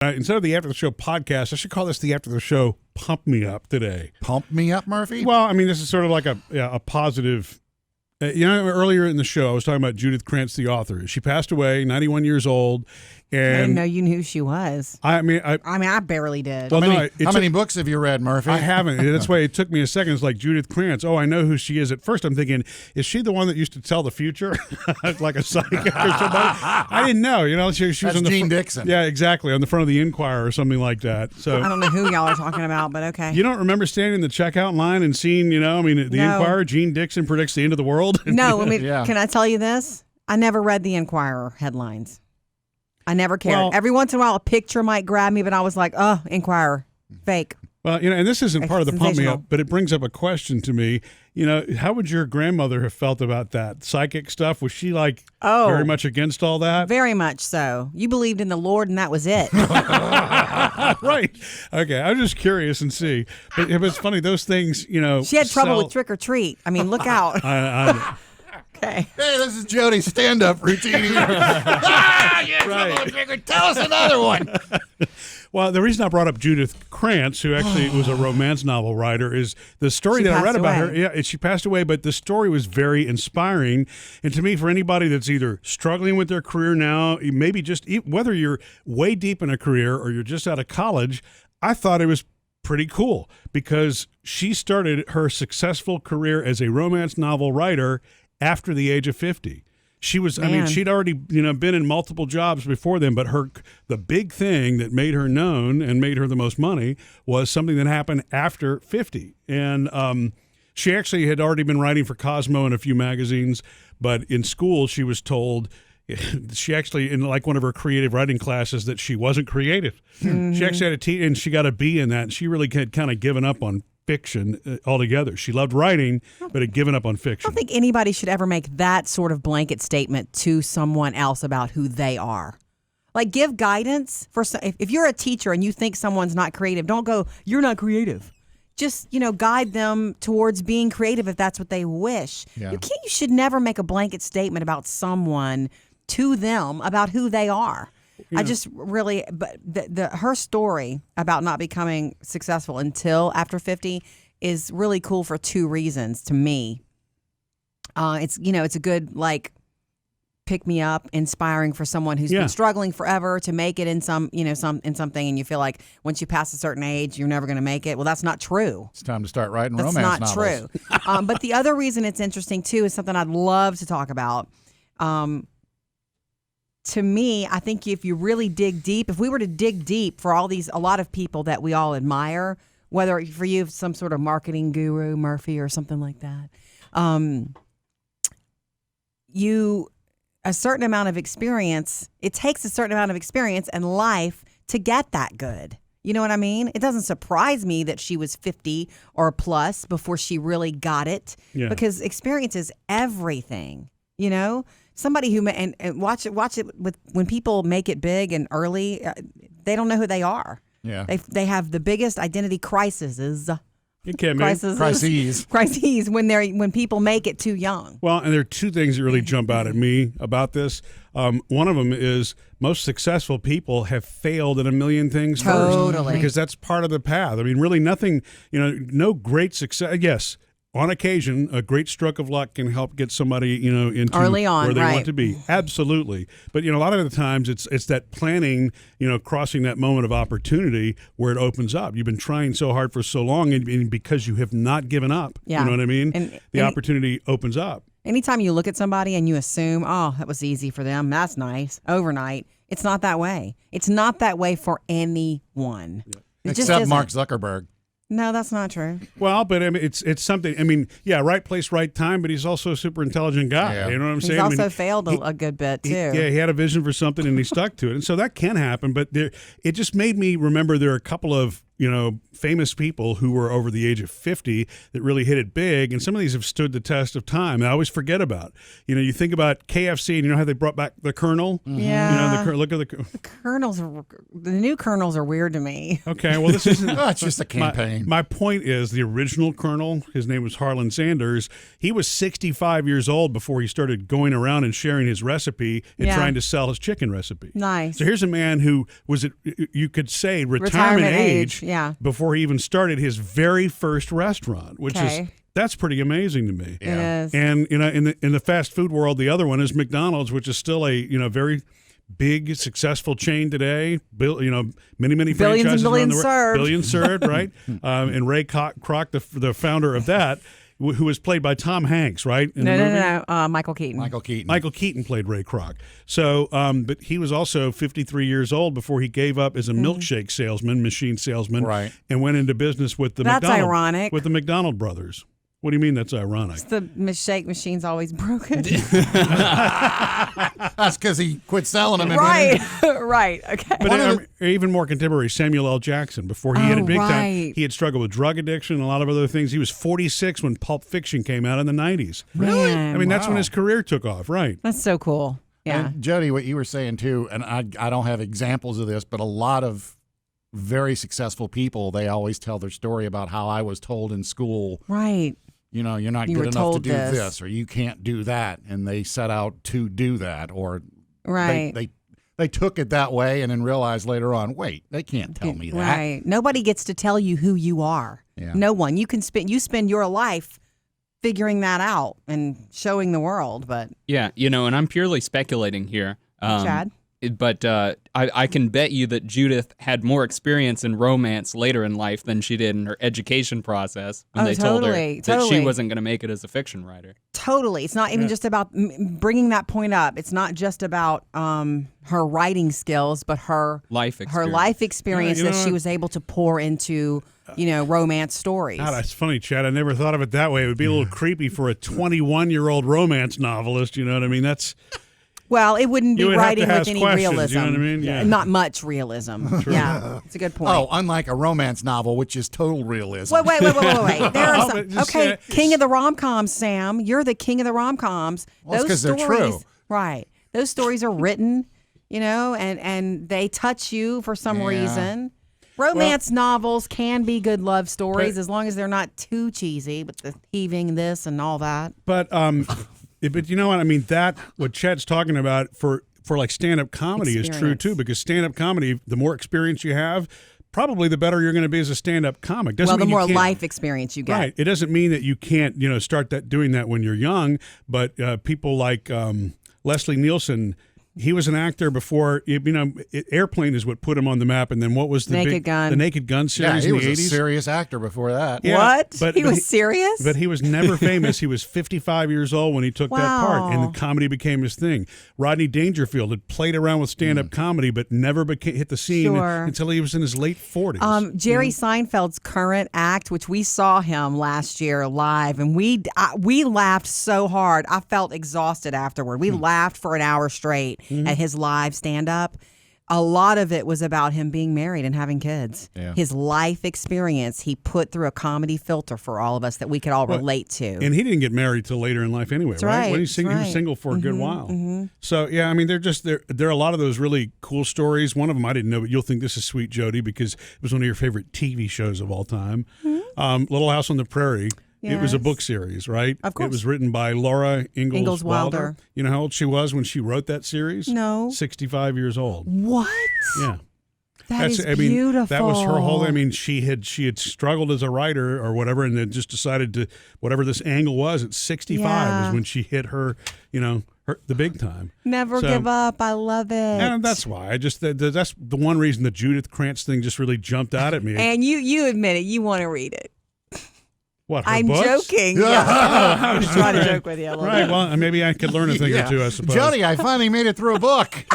Instead of the After the Show podcast, I should call this the After the Show Pump Me Up today. Pump me up, Murphy? Well, I mean, this is sort of like a positive. Earlier in the show, I was talking about Judith Krantz, the author. She passed away, 91 years old. And I didn't know you knew who she was. I barely did. Well, how many books have you read, Murphy? I haven't. That's why it took me a second. It's like Judith Krantz. Oh, I know who she is. At first, I'm thinking, is she the one that used to tell the future, like a psychic or somebody? I didn't know. She was That's on the Jean Dixon. Yeah, exactly, on the front of the Inquirer or something like that. So I don't know who y'all are talking about, but okay. You don't remember standing in the checkout line and seeing, the Inquirer, Jean Dixon predicts the end of the world? No, Can I tell you this? I never read the Inquirer headlines. I never cared. Well, every once in a while, a picture might grab me, but I was like, oh, Inquirer, fake. Well, and this isn't part of the pump me Sensational. up, but it brings up a question to me. How would your grandmother have felt about that psychic stuff? Was she very much against all that? Very much so. You believed in the Lord, and that was it. Right. Okay. I'm just curious and see. But it was funny. Those things, She had trouble with trick or treat. I mean, look out. Okay. Hey, this is Jody's stand-up routine. Right. Tell us another one. Well, the reason I brought up Judith Krantz, who actually was a romance novel writer, is the story that I read about her. Yeah, she passed away, but the story was very inspiring. And to me, for anybody that's either struggling with their career now, maybe just whether you're way deep in a career or you're just out of college, I thought it was pretty cool because she started her successful career as a romance novel writer after the age of 50. She was, she'd already, been in multiple jobs before then, but the big thing that made her known and made her the most money was something that happened after 50. And she actually had already been writing for Cosmo and a few magazines, but in school she was told, she actually, in one of her creative writing classes, that she wasn't creative. Mm-hmm. She actually had and she got a B in that, and she really had kind of given up on fiction altogether. She loved writing, but had given up on fiction. I don't think anybody should ever make that sort of blanket statement to someone else about who they are. Give guidance for if you're a teacher and you think someone's not creative, don't go, you're not creative. Just, guide them towards being creative if that's what they wish. Yeah. You should never make a blanket statement about someone to them about who they are. I just really, but her story about not becoming successful until after 50 is really cool for two reasons to me. It's a good pick me up, inspiring for someone who's been struggling forever to make it in something, and you feel like once you pass a certain age, you're never going to make it. Well, that's not true. It's time to start writing romance novels. That's not true. But the other reason it's interesting too is something I'd love to talk about. To me, I think if you really dig deep, if we were to dig deep for a lot of people that we all admire, whether for you some sort of marketing guru, Murphy, or something like that, a certain amount of experience, it takes a certain amount of experience and life to get that good. You know what I mean? It doesn't surprise me that she was 50 or plus before she really got it, because experience is everything, Somebody who and watch it with when people make it big and early, they don't know who they are. Yeah, they have the biggest identity crises. It can be crises when people make it too young. Well, and there are two things that really jump out at me about this. One of them is most successful people have failed at a million things first, because that's part of the path. I mean, really, nothing. No great success. Yes. On occasion, a great stroke of luck can help get somebody, into early on, where they want to be. Absolutely. But, a lot of the times it's that planning, crossing that moment of opportunity where it opens up. You've been trying so hard for so long, and because you have not given up, you know what I mean? And the opportunity opens up. Anytime you look at somebody and you assume, oh, that was easy for them, that's nice, overnight, it's not that way. It's not that way for anyone. Yeah. Except Mark Zuckerberg. No, that's not true. Well, but it's something. Right place, right time. But he's also a super intelligent guy. Yeah. You know what I'm saying? He's also failed a good bit too. He had a vision for something and he stuck to it, and so that can happen. But it just made me remember there are a couple of famous people who were over the age of 50 that really hit it big, and some of these have stood the test of time. I always forget about. You think about KFC, and you know how they brought back the Colonel. Yeah. Look at the Colonels. The new Colonels are weird to me. Okay, well this isn't. It's just a campaign. My point is the original Colonel. His name was Harlan Sanders. He was 65 years old before he started going around and sharing his recipe and trying to sell his chicken recipe. Nice. So here's a man who was, you could say, retirement age. Yeah. Before he even started his very first restaurant, which is that's pretty amazing to me. It is. And in the fast food world, the other one is McDonald's, which is still a very big successful chain today. Many franchises around the world. Billions served, right? And Ray Kroc, the founder of that, who was played by Tom Hanks, right? No. Michael Keaton. Michael Keaton played Ray Kroc. So, but he was also 53 years old before he gave up as a milkshake salesman, machine salesman, right, and went into business with the ironic. With the McDonald brothers. What do you mean that's ironic? The shake machine's always broken. That's because he quit selling them. Right. Right. Okay. But even more contemporary, Samuel L. Jackson. Before he hit it big time, he had struggled with drug addiction and a lot of other things. He was 46 when Pulp Fiction came out in the 90s. Really? I mean, that's when his career took off, right? That's so cool. Yeah. And Jody, what you were saying too, and I don't have examples of this, but a lot of very successful people, they always tell their story about how I was told in school. Right. You're not good enough to do this, or you can't do that, and they set out to do that, or they took it that way and then realized later on, wait, they can't tell me that. Right. Nobody gets to tell you who you are. Yeah. No one. You spend your life figuring that out and showing the world, but yeah, and I'm purely speculating here. Chad? But I can bet you that Judith had more experience in romance later in life than she did in her education process when they told her that she wasn't going to make it as a fiction writer. Totally. It's not even just about bringing that point up. It's not just about her writing skills, but her life experience that she was able to pour into romance stories. God, that's funny, Chad. I never thought of it that way. It would be a little creepy for a 21-year-old romance novelist. You know what I mean? Well, it wouldn't be writing with any realism. You know what I mean? Yeah. Not much realism. Yeah, it's a good point. Oh, unlike a romance novel, which is total realism. Wait. There are some. King of the rom-coms, Sam. You're the king of the rom-coms. Well, because they're true. Right. Those stories are written, and they touch you for some reason. Romance novels can be good love stories as long as they're not too cheesy with the heaving this and all that. But you know what I mean? What Chad's talking about for like stand-up comedy is true too, because stand-up comedy, the more experience you have, probably the better you're going to be as a stand-up comic. The more life experience you get. Right. It doesn't mean that you can't, start doing that when you're young, but people like Leslie Nielsen, he was an actor before, Airplane is what put him on the map. And then what was the Naked Gun? The Naked Gun series in the 80s? He was a serious actor before that. Yeah, what? He was serious? But he was never famous. He was 55 years old when he took that part, and the comedy became his thing. Rodney Dangerfield had played around with stand-up comedy, but never hit the scene until he was in his late 40s. Jerry Seinfeld's current act, which we saw him last year live, and we laughed so hard. I felt exhausted afterward. We laughed for an hour straight. At his live stand-up. A lot of it was about him being married and having kids. Yeah. His life experience he put through a comedy filter for all of us that we could all relate to. And he didn't get married till later in life anyway, right? He was single for a good while. Mm-hmm. So, yeah, I mean, there are a lot of those really cool stories. One of them I didn't know, but you'll think this is sweet, Jody, because it was one of your favorite TV shows of all time. Mm-hmm. Little House on the Prairie. Yes. It was a book series, right? Of course. It was written by Laura Ingalls Wilder. You know how old she was when she wrote that series? No. 65 years old. What? Yeah. That's beautiful. That was her whole. I mean, she had struggled as a writer or whatever, and then just decided to whatever this angle was. At 65 is when she hit her, the big time. Never give up. I love it. And that's why that's the one reason the Judith Krantz thing just really jumped out at me. And you admit it. You want to read it. What, her I'm books? joking. Yeah. I'm just trying to joke with you a little bit. Well, maybe I could learn a thing or two, I suppose. Jody, I finally made it through a book.